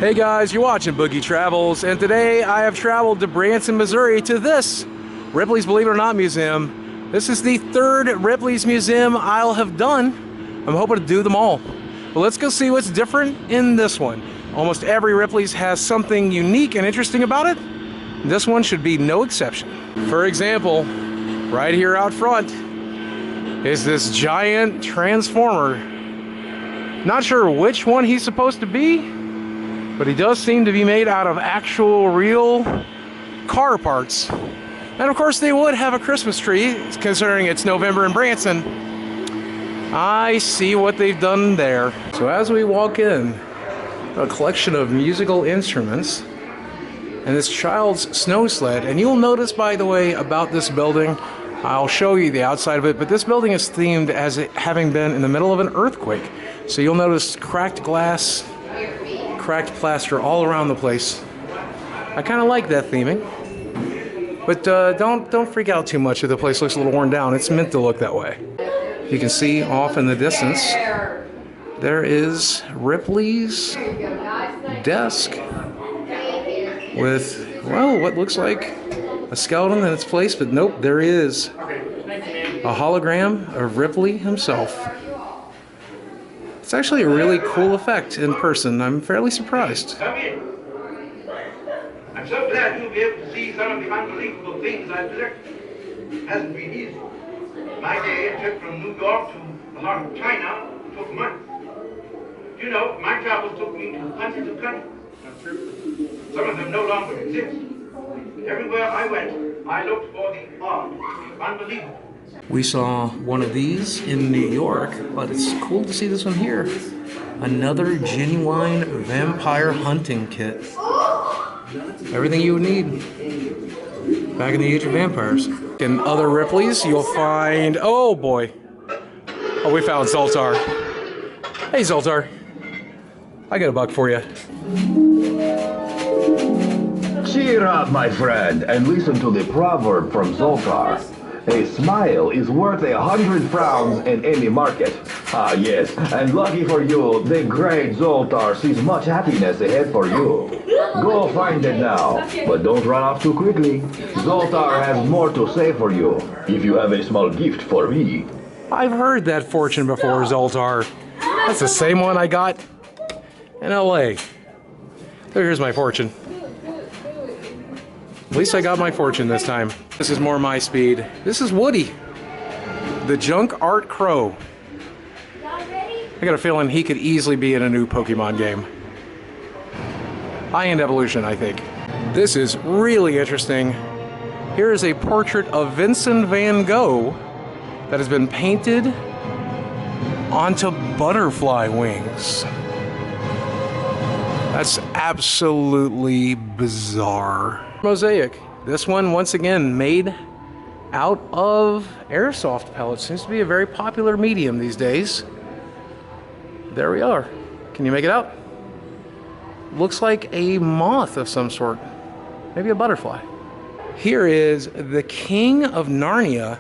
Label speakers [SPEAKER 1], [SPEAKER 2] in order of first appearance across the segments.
[SPEAKER 1] Hey guys, you're watching Boogie Travels, and today I have traveled to Branson, Missouri to this Ripley's Believe It or Not Museum. This is the third Ripley's Museum I'll have done. I'm hoping to do them all. But let's go see what's different in this one. Almost every Ripley's has something unique and interesting about it. This one should be no exception. For example, right here out front is this giant transformer. Not sure which one he's supposed to be, but he does seem to be made out of actual real car parts. And of course they would have a Christmas tree, considering it's November in Branson. I see what they've done there. So as we walk in, a collection of musical instruments and this child's snow sled. And you'll notice, by the way, about this building, I'll show you the outside of it, but this building is themed as it having been in the middle of an earthquake. So you'll notice cracked glass, cracked plaster all around the place. I kind of like that theming, but don't freak out too much if the place looks a little worn down. It's meant to look that way. You can see off in the distance there is Ripley's desk with, well, what looks like a skeleton in its place, but nope, there is a hologram of Ripley himself. It's actually a really cool effect in person. I'm fairly surprised.
[SPEAKER 2] Come in. I'm so glad you'll be able to see some of the unbelievable things I've collected. It hasn't been easy. My day, a trip from New York to the heart of China took months. You know, my travels took me to hundreds of countries. Some of them no longer exist. Everywhere I went, I looked for the odd, the unbelievable.
[SPEAKER 1] We saw one of these in New York, but it's cool to see this one here. Another genuine vampire hunting kit. Everything you would need back in the age of vampires. In other Ripley's, you'll find, oh boy. Oh, we found Zoltar. Hey Zoltar, I got a buck for you.
[SPEAKER 3] Cheer up, my friend, and listen to the proverb from Zoltar. A smile is worth 100 frowns in any market. Ah, yes, and lucky for you, the great Zoltar sees much happiness ahead for you. Go find it now, but don't run off too quickly. Zoltar has more to say for you, if you have a small gift for me.
[SPEAKER 1] I've heard that fortune before, Zoltar. That's the same one I got in LA. So here's my fortune. At least I got my fortune this time. This is more my speed. This is Woody, the junk art crow. I got a feeling he could easily be in a new Pokemon game. High-end evolution, I think. This is really interesting. Here is a portrait of Vincent Van Gogh that has been painted onto butterfly wings. That's absolutely bizarre. Mosaic. This one, once again, made out of airsoft pellets. Seems to be a very popular medium these days. There we are. Can you make it out? Looks like a moth of some sort. Maybe a butterfly. Here is the King of Narnia,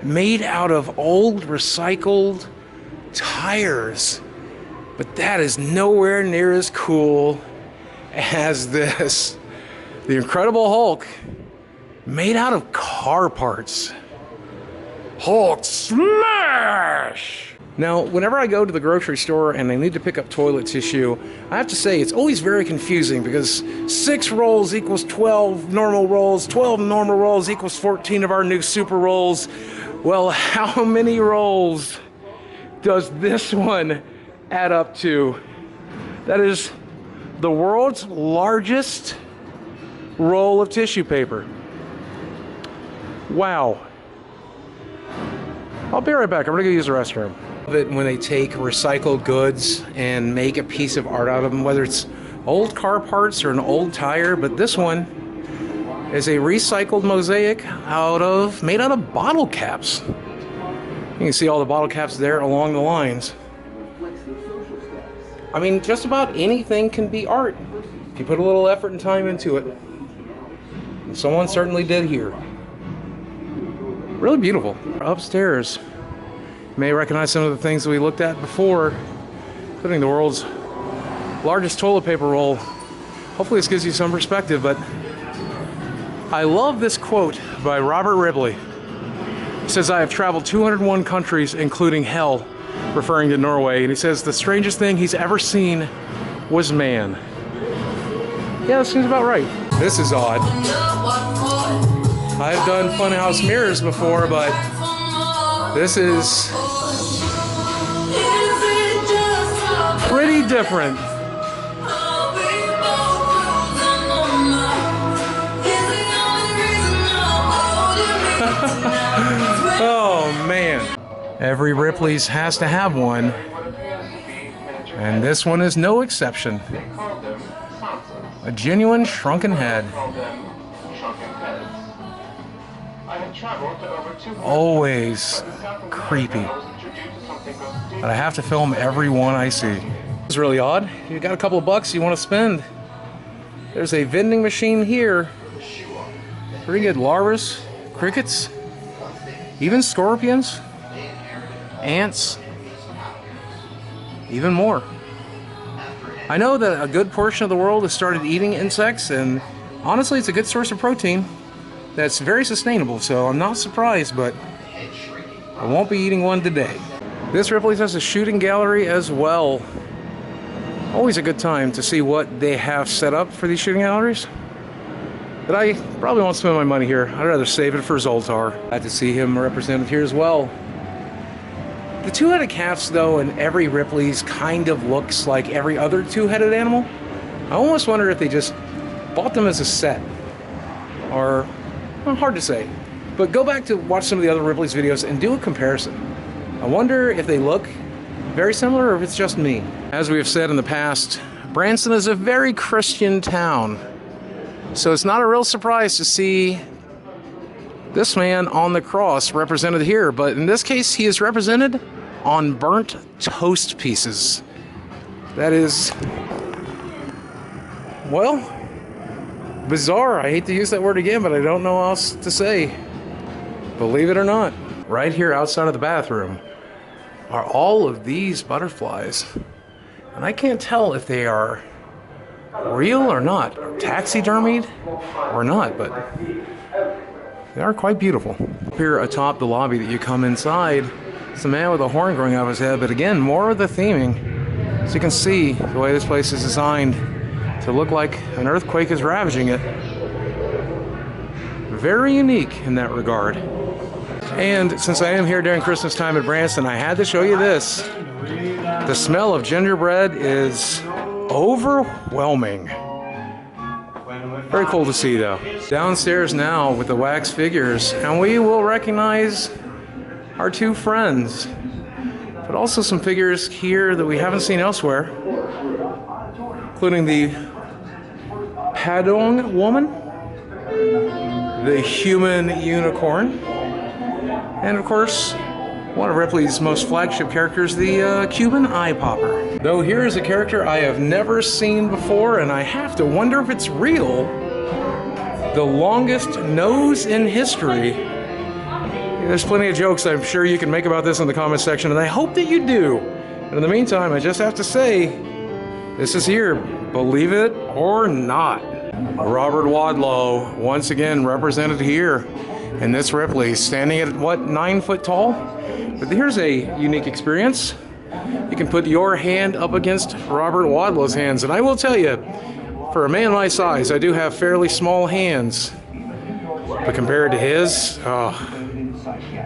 [SPEAKER 1] made out of old recycled tires. But that is nowhere near as cool as this. The Incredible Hulk, made out of car parts. Hulk smash! Now, whenever I go to the grocery store and I need to pick up toilet tissue, I have to say it's always very confusing because 6 rolls equals 12 normal rolls, 12 normal rolls equals 14 of our new super rolls. Well, how many rolls does this one add up to? That is the world's largest roll of tissue paper. Wow. I'll be right back. I'm gonna go use the restroom. When they take recycled goods and make a piece of art out of them, whether it's old car parts or an old tire, but this one is a recycled mosaic made out of bottle caps. You can see all the bottle caps there along the lines. I mean, just about anything can be art if you put a little effort and time into it. And someone certainly did here. Really beautiful. Upstairs, you may recognize some of the things that we looked at before, including the world's largest toilet paper roll Hopefully this gives you some perspective, but I love this quote by Robert Ripley. He says, "I have traveled 201 countries, including hell," referring to Norway, and he says the strangest thing he's ever seen was man. Yeah, that seems about right. This is odd. I've done funhouse mirrors before, but this is pretty different. Oh man. Every Ripley's has to have one, and this one is no exception. A genuine shrunken head. Always creepy. But I have to film every one I see. It's really odd. You got a couple of bucks you want to spend. There's a vending machine here. Pretty good larvas, crickets, even scorpions, ants, even more. I know that a good portion of the world has started eating insects, and honestly it's a good source of protein that's very sustainable, so I'm not surprised, but I won't be eating one today. This Ripley's has a shooting gallery as well. Always a good time to see what they have set up for these shooting galleries. But I probably won't spend my money here. I'd rather save it for Zoltar. Glad to see him represented here as well. The two-headed calves, though, in every Ripley's kind of looks like every other two-headed animal. I almost wonder if they just bought them as a set. Or, well, hard to say. But go back to watch some of the other Ripley's videos and do a comparison. I wonder if they look very similar or if it's just me. As we have said in the past, Branson is a very Christian town. So it's not a real surprise to see this man on the cross represented here, but in this case he is represented on burnt toast pieces. That is, well, bizarre. I hate to use that word again, but I don't know what else to say. Believe it or not, right here outside of the bathroom are all of these butterflies, and I can't tell if they are real or not, taxidermied or not, but they are quite beautiful. Here atop the lobby that you come inside, it's a man with a horn growing out of his head, but again, more of the theming. As you can see, the way this place is designed to look like an earthquake is ravaging it. Very unique in that regard. And since I am here during Christmas time at Branson, I had to show you this. The smell of gingerbread is overwhelming. Very cool to see, though. Downstairs now with the wax figures, and we will recognize our two friends, but also some figures here that we haven't seen elsewhere, including the Padong woman, the human unicorn, and of course one of Ripley's most flagship characters, the Cuban eye popper. Though here is a character I have never seen before, and I have to wonder if it's real. The longest nose in history. There's plenty of jokes I'm sure you can make about this in the comment section, and I hope that you do. And in the meantime, I just have to say, this is here, believe it or not. Robert Wadlow, once again represented here in this Ripley, standing at what, 9 foot tall? But here's a unique experience. You can put your hand up against Robert Wadlow's hands, and I will tell you, for a man my size, I do have fairly small hands, but compared to his,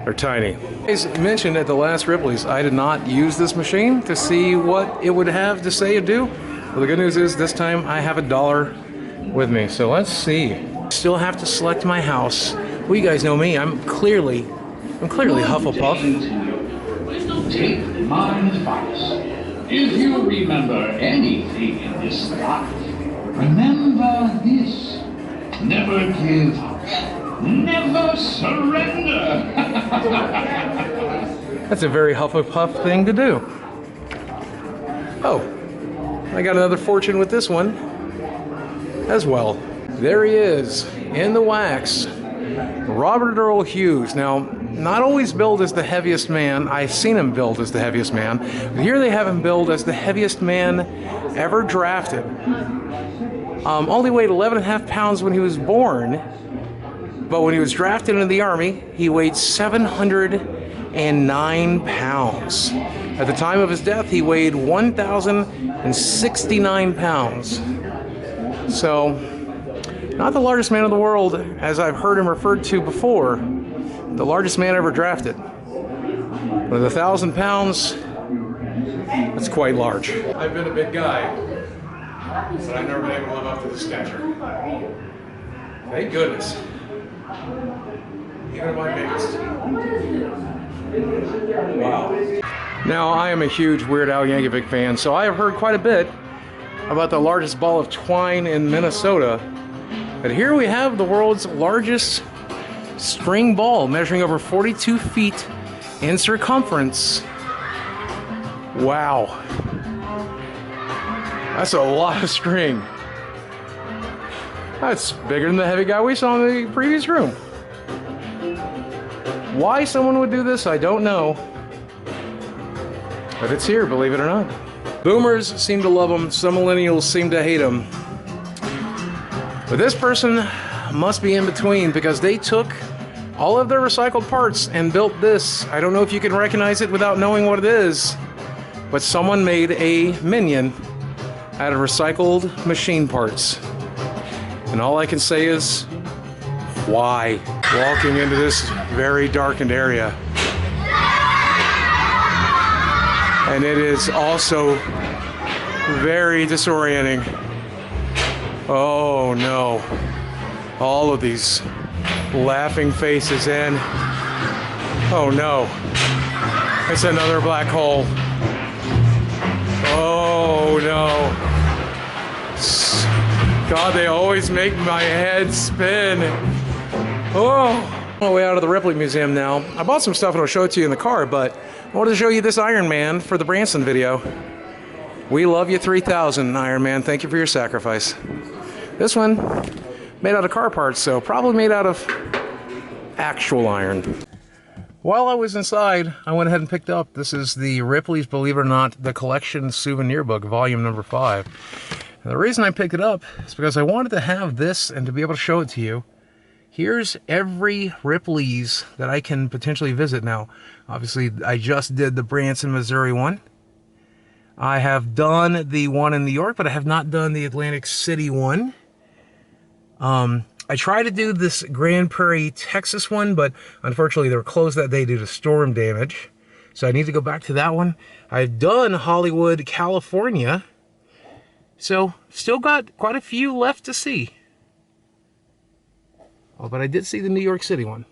[SPEAKER 1] they're tiny. As mentioned at the last Ripley's, I did not use this machine to see what it would have to say or do. Well, the good news is this time I have $1 with me, so let's see. Still have to select my house. Well, you guys know me. I'm clearly Hufflepuff.
[SPEAKER 4] Take my advice. If you remember anything in this life, remember this. Never give up. Never surrender.
[SPEAKER 1] That's a very Hufflepuff thing to do. Oh, I got another fortune with this one as well. There he is in the wax. Robert Earl Hughes. Now, not always billed as the heaviest man. I've seen him billed as the heaviest man. But here they have him billed as the heaviest man ever drafted. Only weighed 11.5 pounds when he was born, but when he was drafted into the Army, he weighed 709 pounds. At the time of his death, he weighed 1,069 pounds. So, not the largest man in the world, as I've heard him referred to before, the largest man ever drafted. With 1,000 pounds, that's quite large. I've been a big guy, but I've never been able to live up to this stature. Thank goodness. Even my biggest. Wow. Now, I am a huge Weird Al Yankovic fan, so I have heard quite a bit about the largest ball of twine in Minnesota. But here we have the world's largest string ball, measuring over 42 feet in circumference. Wow. That's a lot of string. That's bigger than the heavy guy we saw in the previous room. Why someone would do this, I don't know. But it's here, believe it or not. Boomers seem to love them, some millennials seem to hate them. But this person must be in between, because they took all of their recycled parts and built this. I don't know if you can recognize it without knowing what it is, but someone made a minion out of recycled machine parts. And all I can say is, why? Walking into this very darkened area. And it is also very disorienting. Oh no. All of these laughing faces in. Oh no. It's another black hole. Oh no. God, they always make my head spin. Oh. On the way out of the Ripley Museum now. I bought some stuff and I'll show it to you in the car, but I wanted to show you this Iron Man for the Branson video. We love you 3000, Iron Man. Thank you for your sacrifice. This one, made out of car parts, so probably made out of actual iron. While I was inside, I went ahead and picked up, this is the Ripley's, believe it or not, the collection souvenir book, volume number 5. And the reason I picked it up is because I wanted to have this and to be able to show it to you. Here's every Ripley's that I can potentially visit now. Obviously, I just did the Branson, Missouri one. I have done the one in New York, but I have not done the Atlantic City one. I tried to do this Grand Prairie, Texas one, but unfortunately they were closed that day due to storm damage. So I need to go back to that one. I've done Hollywood, California. So still got quite a few left to see. Oh, but I did see the New York City one.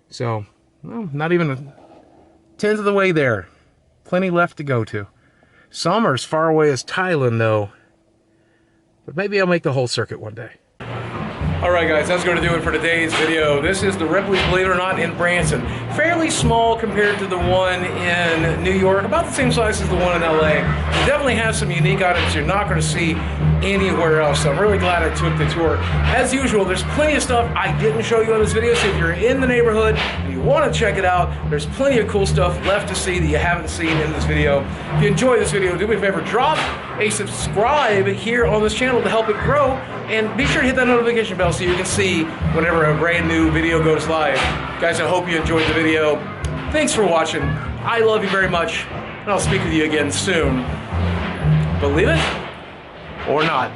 [SPEAKER 1] So, well, not even a tenth of the way there. Plenty left to go to. Some are as far away as Thailand, though. But maybe I'll make the whole circuit one day. Alright guys, that's going to do it for today's video. This is the Ripley's, believe it or not, in Branson. Fairly small compared to the one in New York, about the same size as the one in LA. It definitely has some unique items you're not going to see anywhere else, so I'm really glad I took the tour. As usual, there's plenty of stuff I didn't show you in this video, so if you're in the neighborhood and you want to check it out, there's plenty of cool stuff left to see that you haven't seen in this video. If you enjoyed this video, do me a favor, drop a subscribe here on this channel to help it grow, and be sure to hit that notification bell so you can see whenever a brand new video goes live. Guys, I hope you enjoyed the video. Thanks for watching. I love you very much, and I'll speak with you again soon. Believe it or not.